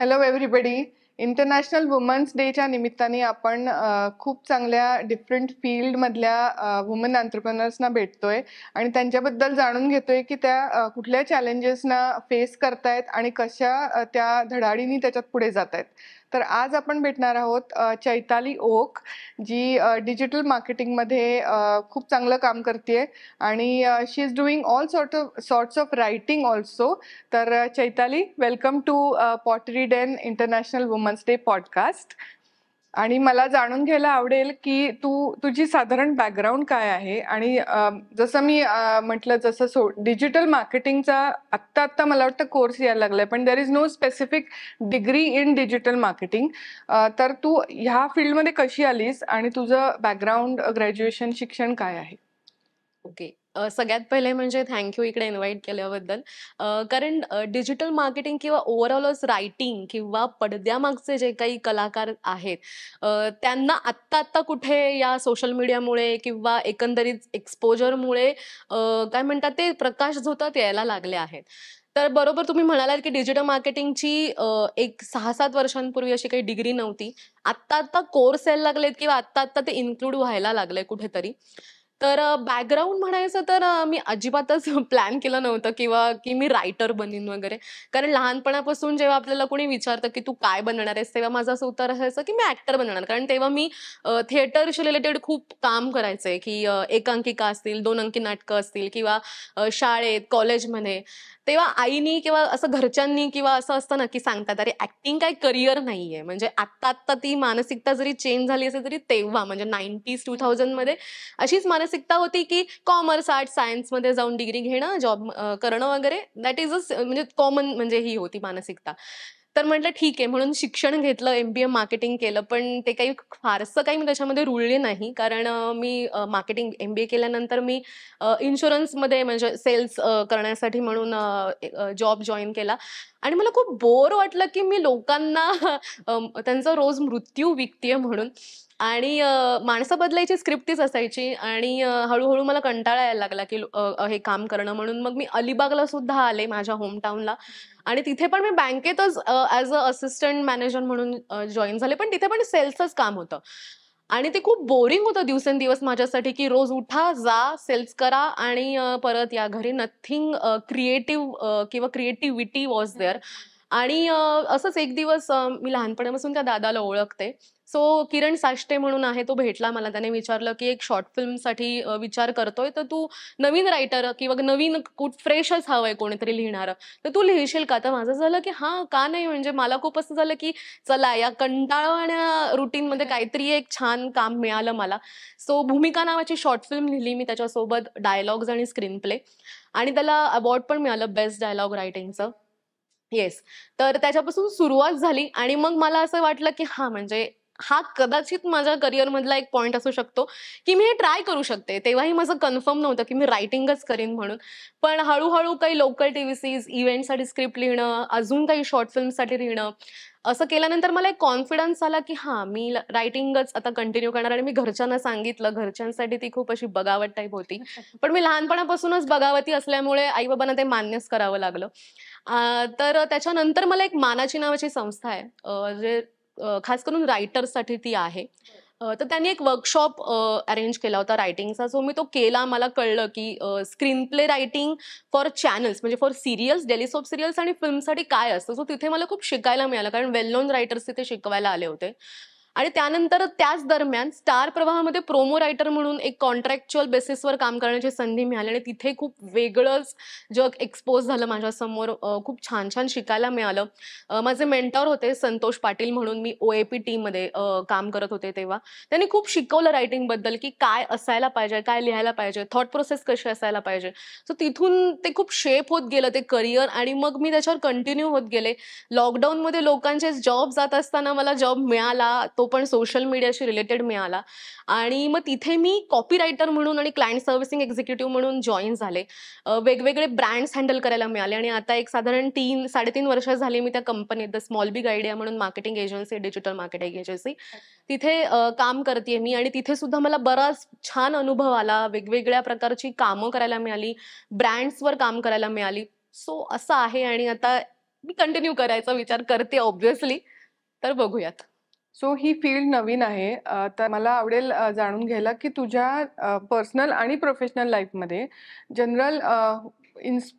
Hello everybody. International women's डेच्या निमित्ताने आपण खूप चांगल्या डिफरंट फील्डमधल्या वुमन एंटरप्रेनर्सना भेटतोय आणि त्यांच्याबद्दल जाणून घेतोय की त्या कुठल्या चॅलेंजेसना फेस करतायत आणि कशा त्या धडाडीने त्याच्यात पुढे जात आहेत. तर आज आपण भेटणार आहोत चैताली ओक, जी डिजिटल मार्केटिंगमध्ये खूप चांगलं काम करते आणि she is doing all sorts of writing also. तर Chaitali, welcome to pottery den international women's day podcast. आणि मला जाणून घ्यायला आवडेल की तुझी साधारण बॅकग्राऊंड काय आहे आणि जसं मी म्हटलं जसं डिजिटल मार्केटिंगचा आत्ता मला वाटतं कोर्स यायला लागलाय, पण there is no specific degree in digital marketing. तर तू ह्या फील्डमध्ये कशी आलीस आणि तुझं बॅकग्राऊंड ग्रॅज्युएशन शिक्षण काय आहे? ओके. सगळ्यात पहिले म्हणजे थँक्यू इकडे इन्व्हाइट केल्याबद्दल. कारण डिजिटल मार्केटिंग किंवा ओव्हरऑलच रायटिंग किंवा पडद्यामागचे जे काही कलाकार आहेत, त्यांना आत्ता कुठे या सोशल मीडियामुळे किंवा एकंदरीत एक्सपोजरमुळे काय म्हणतात ते प्रकाश झोतात यायला लागले आहेत. तर बरोबर तुम्ही म्हणालात की डिजिटल मार्केटिंगची एक 6-7 वर्षांपूर्वी अशी काही डिग्री नव्हती. आत्ता कोर्स यायला लागलेत किंवा आत्ता ते इन्क्लूड व्हायला लागलंय कुठेतरी. तर बॅकग्राऊंड म्हणायचं तर मी अजिबातच प्लॅन केलं नव्हतं किंवा की मी रायटर बनीन वगैरे. कारण लहानपणापासून जेव्हा आपल्याला कोणी विचारतं की तू काय बनणार आहेस, तेव्हा माझं असं उत्तर असायचं की मी ऍक्टर बनणार. कारण तेव्हा मी थिएटरशी रिलेटेड खूप काम करायचंय की एकांकिका असतील, 2 अंकी नाटकं असतील किंवा शाळेत, कॉलेजमध्ये. तेव्हा आईनी किंवा असं घरच्यांनी किंवा असं असतं ना की सांगतात, "अरे ऍक्टिंग काही करिअर नाहीये." म्हणजे आत्ता ती मानसिकता जरी चेंज झाली असेल तरी तेव्हा म्हणजे 90s-2000 मध्ये अशीच मानसिकता होती की कॉमर्स, आर्ट्स, सायन्समध्ये जाऊन डिग्री घेणं, जॉब करणं वगैरे दॅट इज म्हणजे कॉमन म्हणजे ही होती मानसिकता. तर म्हटलं ठीक आहे म्हणून शिक्षण घेतलं, एमबीए मार्केटिंग केलं. पण ते काही फारसं काही मी त्याच्यामध्ये रुळले नाही. कारण मी मार्केटिंग एमबीए केल्यानंतर मी इन्शुरन्समध्ये म्हणजे सेल्स करण्यासाठी म्हणून जॉब जॉइन केला. आणि मला खूप बोर वाटलं की मी लोकांना त्यांचा रोज मृत्यू विकतीये म्हणून. आणि माणसं बदलायची स्क्रिप्ट तीच असायची आणि हळू-हळू मला कंटाळा यायला लागला, की हे काम करणं. म्हणून मग मी अलिबागला सुद्धा आले माझ्या होमटाउनला आणि तिथे पण मी बँकेतच ॲज अ असिस्टंट मॅनेजर म्हणून जॉइन झाले. पण तिथे पण सेल्सचंच काम होतं. आणि ते खूप बोरिंग होतं दिवसेंदिवस माझ्यासाठी, की रोज उठा, जा, सेल्स करा आणि परत या घरी. नथिंग क्रिएटिव्ह किंवा क्रिएटिव्हिटी वॉज देअर. आणि असंच एक दिवस मी लहानपणापासून त्या दादाला ओळखते. सो किरण साष्टे म्हणून आहे, तो भेटला मला. त्याने विचारलं, की "एक शॉर्ट फिल्मसाठी विचार करतोय, तर तू नवीन रायटर किंवा नवीन फ्रेशच हवंय कोणीतरी लिहिणारं, तर तू लिहिशील का?" तर माझं झालं, की हां, का नाही? म्हणजे मला खूप असं झालं, की चला या कंटाळवाण्या रुटीनमध्ये काहीतरी एक छान काम मिळालं मला. सो भूमिका नावाची शॉर्ट फिल्म लिहिली मी, त्याच्यासोबत डायलॉग्स आणि स्क्रीन प्ले आणि त्याला अवॉर्ड पण मिळालं बेस्ट डायलॉग रायटिंगचं. येस. तर त्याच्यापासून सुरुवात झाली आणि मग मला असं वाटलं, की हां, म्हणजे हा कदाचित माझ्या करिअरमधला एक पॉइंट असू शकतो, की मी हे ट्राय करू शकते. तेव्हाही माझं कन्फर्म नव्हतं, की मी रायटिंगच करीन म्हणून. पण हळू काही लोकल टीव्ही इव्हेंटसाठी स्क्रिप्ट लिहिणं, अजून काही शॉर्ट फिल्मसाठी लिहिणं, असं केल्यानंतर मला एक कॉन्फिडन्स आला, की हां, मी रायटिंगच आता कंटिन्यू करणार आणि मी घरच्यांना सांगितलं. घरच्यांसाठी ती खूप अशी बगावत टाइप होती. पण मी लहानपणापासूनच बगावती असल्यामुळे आई-बाबांना ते मान्यच करावं लागलं. तर त्याच्यानंतर मला एक मानाची नावाची संस्था आहे. जे खास करून रायटर्ससाठी ती आहे. तर त्यांनी एक वर्कशॉप अरेंज केला होता रायटिंगचा. जो मी तो केला. मला कळलं, की screenplay writing for channels म्हणजे for serials, daily soap serials आणि फिल्मसाठी काय असतं. सो तिथे मला खूप शिकायला मिळालं. कारण वेल नोन रायटर्स तिथे शिकवायला आले होते. आणि त्यानंतर त्याच दरम्यान स्टार प्रवाहामध्ये प्रोमो रायटर म्हणून एक कॉन्ट्रॅक्च्युअल बेसिसवर काम करण्याची संधी मिळाली आणि तिथे खूप वेगळंच जग एक्सपोज झालं माझ्यासमोर. खूप छान-छान शिकायला मिळालं. माझे मेंटॉर होते संतोष पाटील म्हणून. मी ओ-ए-पी टीममध्ये काम करत होते तेव्हा. त्यांनी खूप शिकवलं रायटिंगबद्दल, की काय असायला पाहिजे, काय लिहायला पाहिजे, थॉट प्रोसेस कशी असायला पाहिजे. सो तिथून ते खूप शेप होत गेलं ते करियर आणि मग मी त्याच्यावर कंटिन्यू होत गेले. लॉकडाऊनमध्ये लोकांचे जॉब जात असताना मला जॉब मिळाला. तो पण सोशल मीडियाशी रिलेटेड मिळाला आणि मग तिथे मी कॉपी रायटर म्हणून आणि क्लायंट सर्व्हिसिंग एक्झिक्युटिव्ह म्हणून जॉइन झाले. वेगवेगळे ब्रँड्स हँडल करायला मिळाले आणि आता एक साधारण 3-3.5 वर्ष झाली मी त्या कंपनीत द स्मॉल बिग आयडिया म्हणून marketing agency, digital marketing agency तिथे काम करते मी आणि तिथे सुद्धा मला बराच छान अनुभव आला. वेगवेगळ्या प्रकारची कामं करायला मिळाली, ब्रँड्सवर काम करायला मिळाली. सो असं आहे आणि आता मी कंटिन्यू करायचा विचार करते ऑब्व्हियसली. तर बघूयात. सो ही फील्ड नवीन आहे. तर मला आवडेल जाणून घ्यायला, की तुझ्या पर्सनल आणि प्रोफेशनल लाईफमध्ये जनरल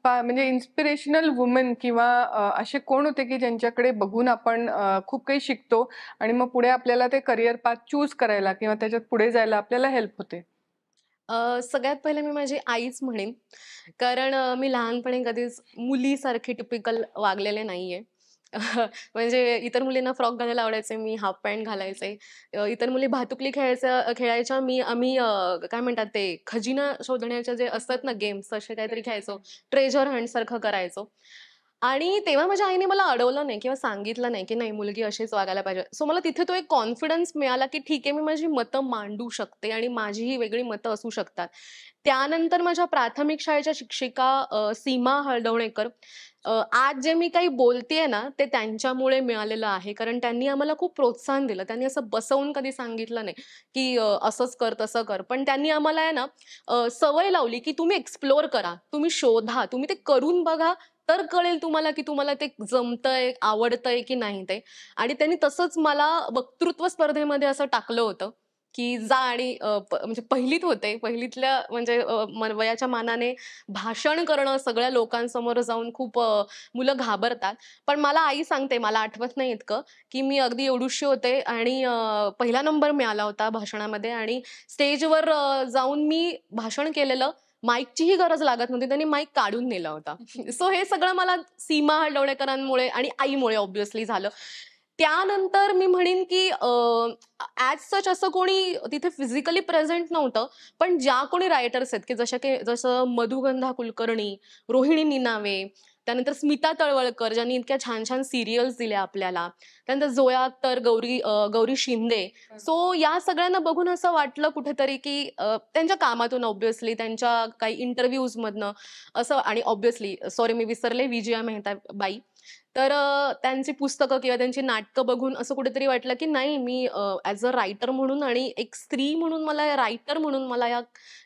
म्हणजे इन्स्पिरेशनल वुमन किंवा असे कोण होते, की ज्यांच्याकडे बघून आपण खूप काही शिकतो आणि मग पुढे आपल्याला ते करियर पाथ चूज करायला किंवा त्याच्यात पुढे जायला आपल्याला हेल्प होते? सगळ्यात पहिले मी माझी आईच म्हणेन. कारण मी लहानपणी कधीच मुलीसारखी टिपिकल वागलेले नाहीये. म्हणजे इतर मुलींना फ्रॉक घालायला आवडायचे, मी हाल्फ पॅन्ट घालायचे. इतर मुली भातुकली खेळायच्या, आम्ही काय म्हणतात ते खजिना शोधण्याचे जे असतात ना गेम्स तसे काहीतरी खेळायचो. ट्रेझर हंट सारखं करायचो. आणि तेव्हा माझ्या आईने मला अडवलं नाही किंवा सांगितलं नाही, की नाही मुलगी अशीच वागायला पाहिजे. सो मला तिथे तो एक कॉन्फिडन्स मिळाला, की ठीक आहे मी माझी मतं मांडू शकते आणि माझीही वेगळी मतं असू शकतात. त्यानंतर माझ्या प्राथमिक शाळेच्या शिक्षिका सीमा हळदवणेकर, आज जे मी काही बोलतेय ना, ते त्यांच्यामुळे मिळालेलं आहे. कारण त्यांनी आम्हाला खूप प्रोत्साहन दिलं. त्यांनी असं बसवून कधी सांगितलं नाही, की असंच कर, तसं कर. पण त्यांनी आम्हाला आहे ना, सवय लावली, की तुम्ही एक्सप्लोर करा, तुम्ही शोधा, तुम्ही ते करून बघा, तर कळेल तुम्हाला, की तुम्हाला ते जमतंय, आवडतंय की नाही ते. आणि त्यांनी तसंच मला वक्तृत्व स्पर्धेमध्ये असं टाकलं होतं, की जा आणि म्हणजे पहिलीत होते. पहिलीतल्या म्हणजे वयाच्या मानाने भाषण करणं सगळ्या लोकांसमोर जाऊन खूप मुलं घाबरतात. पण मला आई सांगते, मला आठवत नाही इतकं, की मी अगदी एवढुशी होते आणि पहिला नंबर मिळाला होता भाषणामध्ये आणि स्टेजवर जाऊन मी भाषण केलेलं. माईकचीही गरज लागत नव्हती. त्यांनी माईक काढून नेला होता. सो हे सगळं मला सीमा हळदवणेकरांमुळे आणि आईमुळे ऑब्व्हियसली झालं. त्यानंतर मी म्हणेन, की ॲज सच असं कोणी तिथे फिजिकली प्रेझेंट नव्हतं. पण ज्या कोणी रायटर्स आहेत, की जसं मधुगंधा कुलकर्णी, रोहिणी निनावे, त्यानंतर स्मिता तळवळकर ज्यांनी इतक्या छान-छान सीरियल्स दिल्या आपल्याला. त्यानंतर जोया अख्तर, गौरी शिंदे. सो या सगळ्यांना बघून असं वाटलं कुठेतरी, की त्यांच्या कामातून ऑब्व्हियसली त्यांच्या काही इंटरव्ह्यूजमधनं असं आणि ऑब्व्हियसली सॉरी मी विसरले विजया मेहता बाई. तर त्यांची पुस्तकं किंवा त्यांची नाटकं बघून असं कुठेतरी वाटलं, की नाही मी ॲज अ रायटर म्हणून आणि एक स्त्री म्हणून मला रायटर म्हणून मला या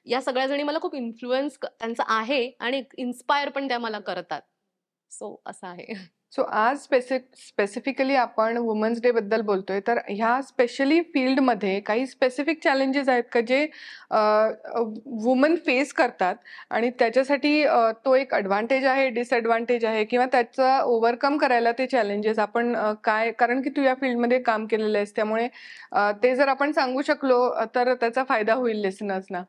या सगळ्या जणी मला खूप इन्फ्लुअन्स त्यांचा आहे आणि इन्स्पायर पण त्या मला करतात. सो असं आहे. सो आज स्पेसिफिकली आपण वुमन्स डे बद्दल बोलतोय, तर ह्या स्पेशली फील्डमध्ये काही स्पेसिफिक चॅलेंजेस आहेत का जे वुमन फेस करतात आणि त्याच्यासाठी तो एक ॲडव्हांटेज आहे, डिसएडव्हांटेज आहे किंवा त्याचा ओव्हरकम करायला ते चॅलेंजेस आपण काय, कारण की तू या फील्डमध्ये काम केलेलं आहेस त्यामुळे ते जर आपण सांगू शकलो तर त्याचा फायदा होईल लिसनर्सना.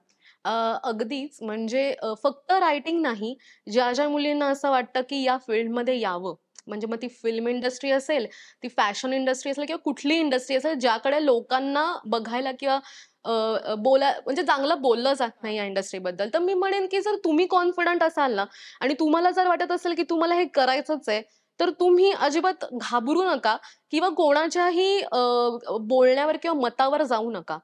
अ, अगदीच म्हणजे फक्त रायटिंग नाही, ज्या मुलींना असं वाटतं, की या फील्डमध्ये यावं, म्हणजे मग ती फिल्म इंडस्ट्री असेल, ती फॅशन इंडस्ट्री असेल किंवा कुठली इंडस्ट्री असेल, ज्याकडे लोकांना बघायला किंवा अ, अ, म्हणजे चांगलं बोललं जात नाही या इंडस्ट्रीबद्दल. तर मी म्हणेन, की जर तुम्ही कॉन्फिडंट असाल ना आणि तुम्हाला जर वाटत असेल, की तुम्हाला हे करायचंच आहे, तर तुम्ही अजिबात घाबरू नका किंवा कोणाच्याही बोलण्यावर किंवा मतावर जाऊ नका.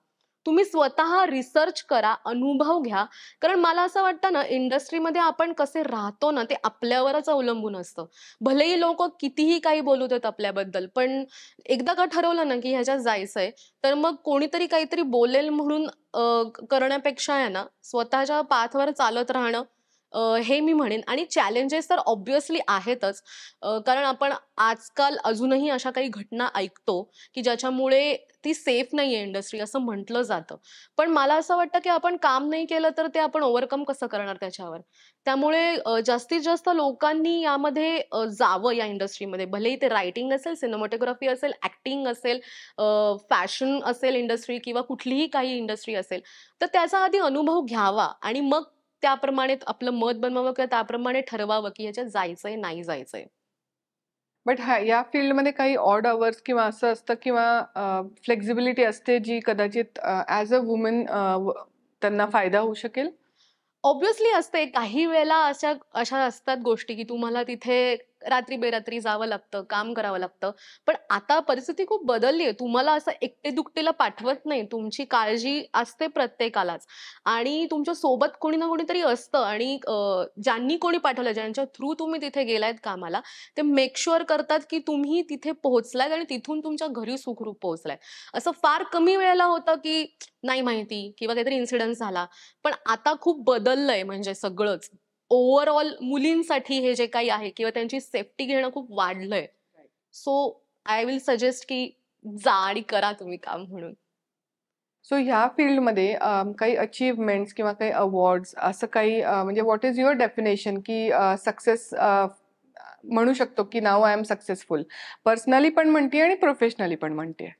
तुम्ही स्वतः रिसर्च करा, अनुभव घ्या. कारण मला असं वाटतं ना, इंडस्ट्रीमध्ये आपण कसे राहतो ना, ते आपल्यावरच अवलंबून असतं. भलेही लोकं कितीही काही बोलू देत आपल्याबद्दल, पण एकदा का ठरवलं ना, की ह्याच्यात जायचंय, तर मग कोणीतरी काहीतरी बोलेल म्हणून करण्यापेक्षा आहे ना, स्वतःच्या पाथवर चालत राहणं हे मी म्हणेन आणि चॅलेंजेस तर ऑब्व्हियसली आहेतच. कारण आपण आजकाल अजूनही अशा काही घटना ऐकतो, की ज्याच्यामुळे ती सेफ नाहीये इंडस्ट्री असं म्हटलं जातं. पण मला असं वाटतं, की आपण काम नाही केलं तर ते आपण ओव्हरकम कसं करणार त्याच्यावर? त्यामुळे जास्तीत जास्त लोकांनी यामध्ये जावं या इंडस्ट्रीमध्ये. भलेही ते रायटिंग असेल, सिनेमॅटोग्राफी असेल, ॲक्टिंग असेल, फॅशन असेल इंडस्ट्री किंवा कुठलीही काही इंडस्ट्री असेल. तर त्याचा आधी अनुभव घ्यावा आणि मग त्याप्रमाणे आपलं मत बनवावं किंवा त्याप्रमाणे ठरवावं, की ह्याच्यात जायचंय, नाही जायचंय. बट या फील्डमध्ये काही ऑड अवर्स किंवा असं असतं किंवा फ्लेक्सिबिलिटी असते जी कदाचित ॲज अ वुमन त्यांना फायदा होऊ शकेल? ऑब्व्हियसली असते. काही वेळेला अशा अशा असतात गोष्टी, की तुम्हाला तिथे रात्री-बेरात्री जावं लागतं, काम करावं लागतं. पण आता परिस्थिती खूप बदलली आहे. तुम्हाला असं एकटे-दुकटेला पाठवत नाही. तुमची काळजी असते प्रत्येकालाच आणि तुमच्या सोबत कोणी ना कोणीतरी असतं आणि ज्यांनी कोणी पाठवलं, ज्यांच्या थ्रू तुम्ही तिथे गेलायत कामाला, ते मेक शुअर करतात, की तुम्ही तिथे पोहोचलात आणि तिथून तुमच्या घरी सुखरूप पोहोचलात. असं फार कमी वेळेला होतं, की नाही माहिती किंवा काहीतरी इन्सिडन्स झाला. पण आता खूप बदललंय म्हणजे सगळंच. ओव्हरऑल मुलींसाठी हे जे काही आहे किंवा त्यांची सेफ्टी घेणं खूप वाढलंय. सो आय विल सजेस्ट की जा आणि करा तुम्ही काम म्हणून. सो ह्या फील्डमध्ये काही अचीव्हमेंट्स किंवा काही अवॉर्ड्स असं काही म्हणजे व्हॉट इज युअर डेफिनेशन की सक्सेस म्हणू शकतो की now I am successful. Personally पण म्हणते आणि प्रोफेशनली पण म्हणते.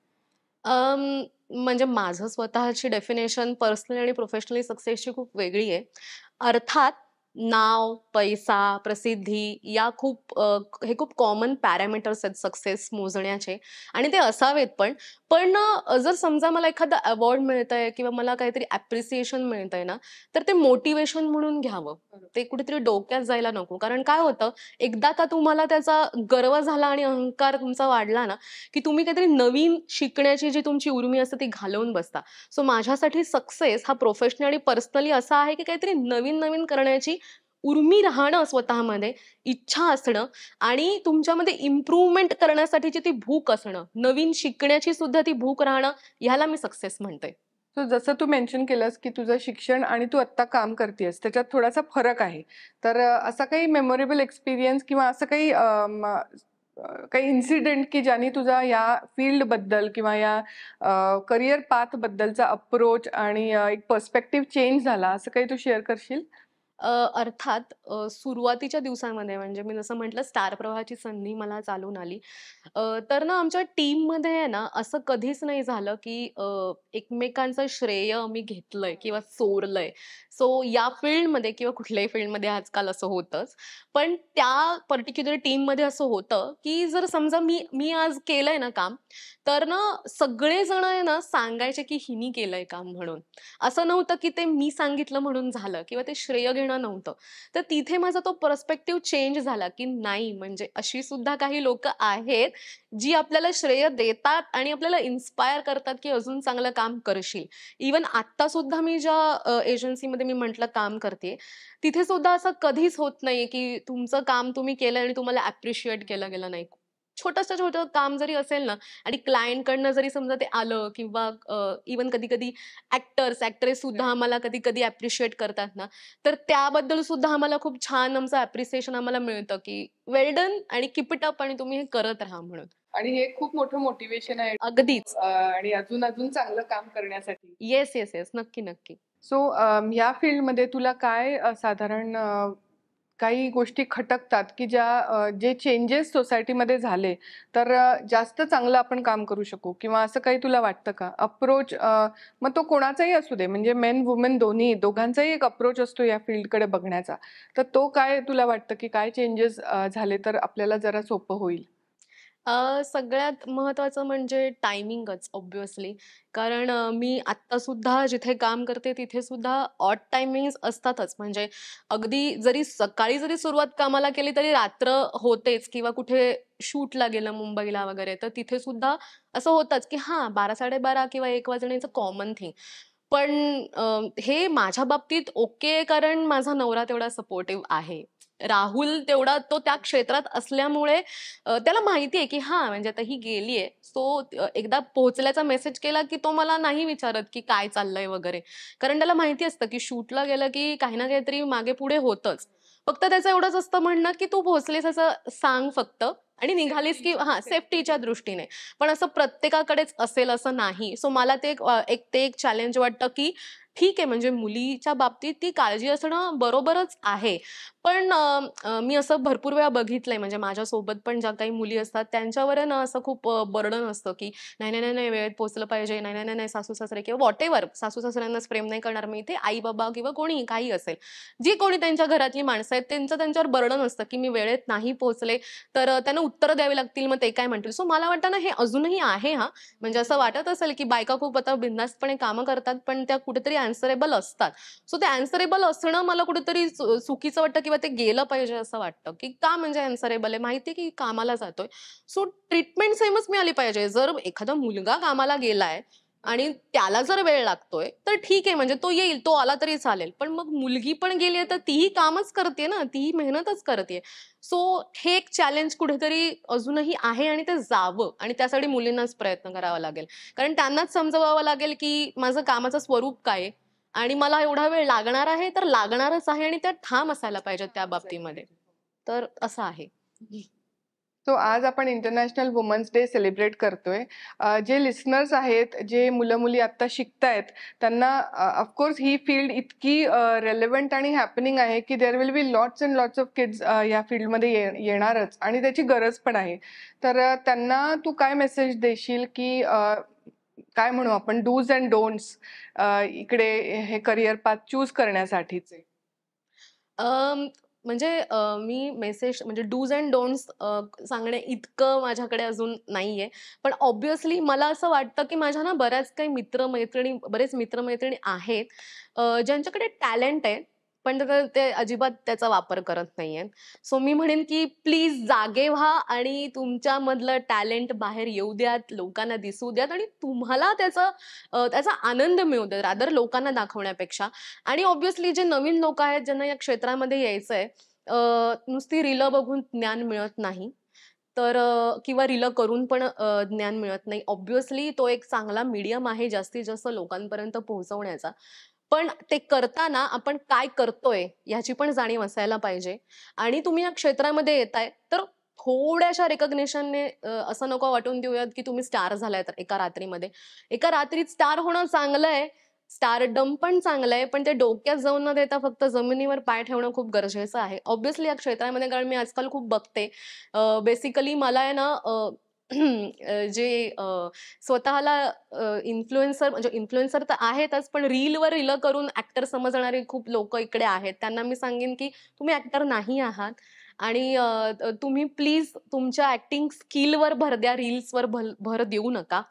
म्हणजे माझं स्वतःची डेफिनेशन पर्सनली आणि प्रोफेशनली सक्सेसची खूप वेगळी आहे. अर्थात नाव, पैसा, प्रसिद्धी या हे खूप कॉमन पॅरामीटर्स आहेत सक्सेस मोजण्याचे आणि ते असावेत पण. पण जर समजा मला एखादा अवॉर्ड मिळतंय किंवा मला काहीतरी ॲप्रिसिएशन मिळतंय ना, तर ते मोटिव्हेशन म्हणून घ्यावं. ते कुठेतरी डोक्यात जायला नको. कारण काय होतं, एकदा का तुम्हाला त्याचा गर्व झाला आणि अहंकार तुमचा वाढला ना, की तुम्ही काहीतरी नवीन शिकण्याची जी तुमची उर्मी असते ती घालवून बसता. सो माझ्यासाठी सक्सेस हा प्रोफेशनली आणि पर्सनली असा आहे, की काहीतरी नवीन-नवीन करण्याची उर्मी राहणं स्वतःमध्ये, इच्छा असणं आणि तुमच्यामध्ये इम्प्रूव्हमेंट करण्यासाठीची ती भूक असणं, नवीन शिकण्याची सुद्धा ती भूक राहणं, ह्याला मी सक्सेस म्हणते. सो जसं तू मेन्शन केलंस की तुझं शिक्षण आणि तू आत्ता काम करतेयस त्याच्यात थोडासा फरक आहे. तर असा काही मेमोरेबल एक्सपिरियन्स किंवा असं काही काही इन्सिडेंट की ज्याने तुझा या फील्डबद्दल किंवा या करियर पाथबद्दलचा अप्रोच आणि एक पर्स्पेक्टिव्ह चेंज झाला असं काही तू शेअर करशील? अर्थात सुरुवातीच्या दिवसांमध्ये म्हणजे मी जसं म्हटलं स्टार प्रवाहाची संधी मला चालून आली. तर ना आमच्या टीममध्ये आहे ना असं कधीच नाही झालं, की एकमेकांचं श्रेय मी घेतलंय किंवा चोरलंय. सो या फील्डमध्ये किंवा कुठल्याही फील्डमध्ये आजकाल असं होतंच. पण त्या पर्टिक्युलर टीममध्ये असं होतं, की जर समजा मी मी आज केलंय ना काम, तर ना सगळेजण आहे ना सांगायचे, की हिनी केलंय काम म्हणून. असं नव्हतं की ते मी सांगितलं म्हणून झालं किंवा ते श्रेय घेणं नव्हतं. तर तिथे माझा तो पर्स्पेक्टिव्ह चेंज झाला, की नाही म्हणजे अशी सुद्धा काही लोकं आहेत, जी आपल्याला श्रेय देतात आणि आपल्याला इन्स्पायर करतात, की अजून चांगलं काम करशील. इव्हन आत्ता सुद्धा मी ज्या एजन्सीमध्ये मी म्हटलं काम करतेय, तिथे सुद्धा असं कधीच होत नाहीये, की तुमचं काम तुम्ही केलंय आणि तुम्हाला अप्रिशिएट केलं गेलं नाही. छोटंसं छोटं काम जरी असेल ना आणि क्लायंटकडनं जरी समजा ते आलं किंवा इव्हन कधी-कधी ॲक्ट्रेस सुद्धा आम्हाला कधी-कधी ॲप्रिशिएट करतात ना, तर त्याबद्दल सुद्धा आम्हाला खूप छान आमचं ॲप्रिसिएशन आम्हाला मिळतं, की वेल डन आणि कीप इट अप आणि तुम्ही हे करत राहा म्हणून. आणि हे खूप मोठं मोटिवेशन आहे अगदीच. आणि अजून अजून चांगलं काम करण्यासाठी. Yes, yes, yes. नक्की, नक्की. सो ह्या फील्डमध्ये तुला काय साधारण काही गोष्टी खटकतात की जे चेंजेस सोसायटीमध्ये झाले तर जास्त चांगलं आपण काम करू शकू किंवा असं काही तुला वाटतं का? अप्रोच मग तो कोणाचाही असू दे म्हणजे मेन वुमेन दोघांचाही एक अप्रोच असतो या फील्डकडे बघण्याचा. तर तो काय तुला वाटतं की काय चेंजेस झाले तर आपल्याला जरा सोपं होईल? सगळ्यात महत्त्वाचं म्हणजे टायमिंगच ऑब्व्हियसली. कारण मी आत्तासुद्धा जिथे काम करते तिथे सुद्धा ऑड टायमिंग्स असतातच. म्हणजे अगदी जरी सकाळी जरी सुरुवात कामाला केली तरी रात्र होतेच किंवा कुठे शूटला गेलं मुंबईला वगैरे तर तिथे सुद्धा असं होतंच, की हां 12:00-12:30 किंवा 1 वाजणे कॉमन थिंग. पण हे माझ्या बाबतीत ओके आहे कारण माझा नवरा तेवढा सपोर्टिव्ह आहे. राहुल तेवढा तो त्या क्षेत्रात असल्यामुळे त्याला माहिती आहे, की हां, म्हणजे आता ही गेलीये. सो एकदा पोहोचल्याचा मेसेज केला, की तो मला नाही विचारत, की काय चाललंय वगैरे. कारण त्याला माहिती असतं, की शूटला गेलं, की काही ना काहीतरी मागे-पुढे होतंच. फक्त त्याचं एवढंच असतं म्हणणं, की "तू पोहोचलीस असं सांग फक्त आणि निघालीस की हां, सेफ्टीच्या दृष्टीने." पण असं प्रत्येकाकडेच असेल असं नाही. सो मला ते एक चॅलेंज वाटतं, की ठीक आहे म्हणजे मुलीच्या बाबतीत ती काळजी असणं बरोबरच आहे. पण मी असं भरपूर वेळा बघितलंय म्हणजे माझ्यासोबत पण ज्या काही मुली असतात त्यांच्यावर आहे ना असं खूप बर्डन असतं, की "नाही, नाही, नाही, नाही, वेळेत पोहोचलं पाहिजे. नाही, नाही, नाही, नाही, सासू-सासरे किंवा व्हॉटएव्हर सासू-सासऱ्यांनाच प्रेम नाही करणार मी इथे. आई-बाबा किंवा कोणीही काही असेल. जी कोणी त्यांच्या घरातली माणसं आहेत त्यांचं त्यांच्यावर बर्डन असतं, की मी वेळेत नाही पोहोचले तर त्यांना उत्तरं द्यावी लागतील. मग ते काय म्हणतील? सो मला वाटतं ना हे अजूनही आहे हां. म्हणजे असं वाटत असेल, की बायका खूप आता बिनधास्तपणे कामं करतात, पण त्या कुठेतरी अन्सरेबल असतात. सो ते अन्सरेबल असणं मला कुठेतरी चुकीचं वाटतं किंवा ते गेलं पाहिजे असं वाटतं, की का म्हणजे अन्सरेबल आहे? माहिती की कामाला जातोय. सो ट्रीटमेंट सेमच मिळाली पाहिजे. जर एखादा मुलगा कामाला गेलाय आणि त्याला जर वेळ लागतोय, तर ठीक आहे म्हणजे तो येईल, तो आला तरी चालेल. पण मग मुलगी पण गेली आहे, तर तीही कामच करतेय ना, तीही मेहनतच करतेय. सो हे एक चॅलेंज कुठेतरी अजूनही आहे आणि ते जावं आणि त्यासाठी मुलींनाच प्रयत्न करावा लागेल. कारण त्यांनाच समजवावं लागेल, की माझं कामाचं स्वरूप काय आहे आणि मला एवढा वेळ लागणार आहे तर लागणारच आहे आणि त्या ठाम असायला पाहिजेत त्या बाबतीमध्ये. तर असं आहे. सो आज आपण इंटरनॅशनल वुमन्स डे सेलिब्रेट करतोय. जे लिसनर्स आहेत, जे मुलं-मुली आत्ता शिकतायत, त्यांना ऑफकोर्स ही फील्ड इतकी रेलेव्हंट आणि हॅपनिंग आहे, की there will be lots and lots of kids या फील्डमध्ये येणारच आणि त्याची गरज पण आहे. तर त्यांना तू काय मेसेज देशील, की काय म्हणू आपण डूज अँड डोंट्स इकडे हे करियर पाथ चूज करण्यासाठीचे? अं, म्हणजे मी मेसेज म्हणजे डूज अँड डोंट्स सांगणे इतकं माझ्याकडे अजून नाहीये. पण ऑब्व्हियसली मला असं वाटतं, की माझ्या ना बऱ्याच काही बरेच मित्र-मैत्रिणी आहेत, ज्यांच्याकडे टॅलेंट आहे, पण ते अजिबात त्याचा वापर करत नाहीयेत. सो मी म्हणेन, की प्लीज जागे व्हा आणि तुमच्यामधलं टॅलेंट बाहेर येऊ द्यात, लोकांना दिसू द्यात आणि तुम्हाला त्याचा आनंद मिळू द्यात, रादर लोकांना दाखवण्यापेक्षा. आणि ऑब्व्हियसली जे नवीन लोक आहेत ज्यांना या क्षेत्रामध्ये यायचंय, नुसती रीलं बघून ज्ञान मिळत नाही. तर किंवा रीलं करून पण ज्ञान मिळत नाही. ऑब्व्हियसली तो एक चांगला मीडियम आहे जास्तीत जास्त लोकांपर्यंत पोहोचवण्याचा. पण ते करताना आपण काय करतोय ह्याची पण जाणीव असायला पाहिजे. आणि तुम्ही या क्षेत्रामध्ये येताय तर थोड्याशा रिकॉग्निशनने असं नको वाटून देऊयात की तुम्ही स्टार झालाय तर एका रात्रीमध्ये. एका रात्रीत स्टार होणं चांगलं आहे. स्टारडम पण चांगलं आहे. पण ते डोक्यात जाऊन न देता फक्त जमिनीवर पाय ठेवणं खूप गरजेचं आहे. ऑब्व्हियसली या क्षेत्रामध्ये कारण मी आजकाल खूप बघते. बेसिकली मला आहे ना जे स्वतःला इन्फ्लुएन्सर म्हणजे इन्फ्लुएन्सर तर आहेतच, पण रीलवर रीलं करून ॲक्टर समजणारे खूप लोकं इकडे आहेत. त्यांना मी सांगेन, की तुम्ही ॲक्टर नाही आहात आणि तुम्ही प्लीज तुमच्या ॲक्टिंग स्किलवर भर द्या, रील्सवर भर देऊ नका.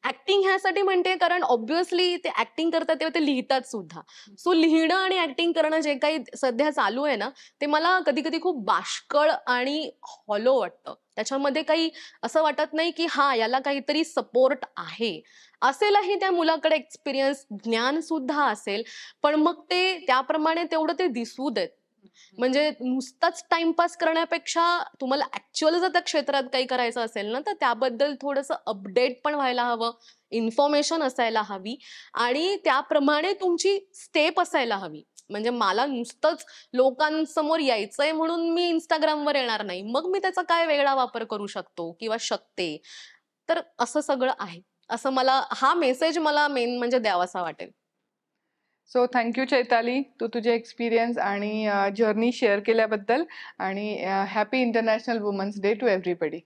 ॲक्टिंग ह्यासाठी म्हणते कारण ऑब्व्हियसली ते ॲक्टिंग करतात तेव्हा ते लिहितात सुद्धा. सो लिहिणं आणि ॲक्टिंग करणं जे काही सध्या चालू आहे ना, ते मला कधी-कधी खूप बाष्कळ आणि हॉलो वाटतं. त्याच्यामध्ये काही असं वाटत नाही, की हां, याला काहीतरी सपोर्ट आहे. असेलही त्या मुलाकडे एक्सपिरियन्स, ज्ञान सुद्धा असेल, पण मग ते त्याप्रमाणे तेवढं ते दिसू देत. म्हणजे नुसताच टाईमपास करण्यापेक्षा तुम्हाला ॲक्चुअल जर त्या क्षेत्रात काही करायचं असेल ना, तर त्याबद्दल थोडंसं अपडेट पण व्हायला हवं, इन्फॉर्मेशन असायला हवी आणि त्याप्रमाणे तुमची स्टेप असायला हवी. म्हणजे मला नुसतंच लोकांसमोर यायचंय म्हणून मी Instagramवर येणार नाही. मग मी त्याचा काय वेगळा वापर करू शकतो किंवा शकते. तर असं सगळं आहे. असं मला हा मेसेज मला मेन म्हणजे द्यावासा वाटेल. सो थँक यू चैताली, तू तुझे एक्सपिरियन्स आणि जर्नी शेअर केल्याबद्दल आणि happy international women's day to everybody.